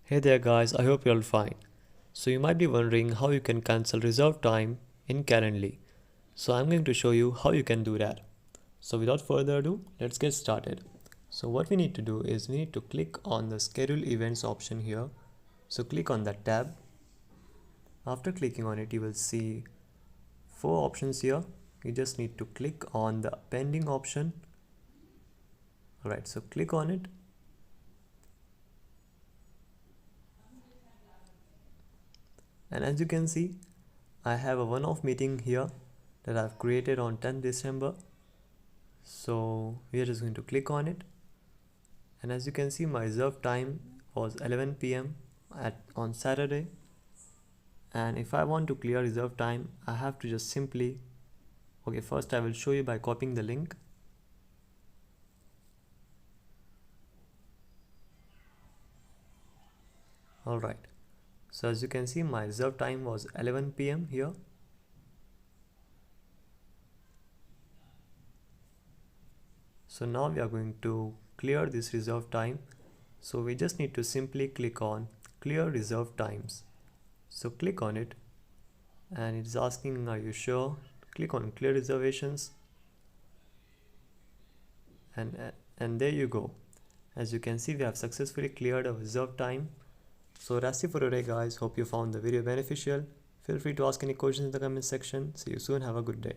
Hey there guys, I hope you're all fine. So you might be wondering how you can cancel reserved time in Calendly. So I'm going to show you how you can do that. So without further ado, let's get started. So what we need to do is we need to click on the schedule events option here. So click on that tab. After clicking on it, you will see four options here. You just need to click on the pending option. Alright, so click on it. And as you can see, I have a one-off meeting here that I've created on 10th December. So we are just going to click on it. And as you can see, my reserved time was 11 p.m. on Saturday. And if I want to clear reserved time, I have to just simply, first I will show you by copying the link. Alright, so as you can see, my reserved time was 11 p.m. here. So now we are going to clear this reserved time. So we just need to simply click on clear reserved times. So click on it and it is asking, are you sure? Click on clear reservations and there you go. As you can see, we have successfully cleared our reserved time. So that's it for today guys. Hope you found the video beneficial. Feel free to ask any questions in the comment section. See you soon. Have a good day.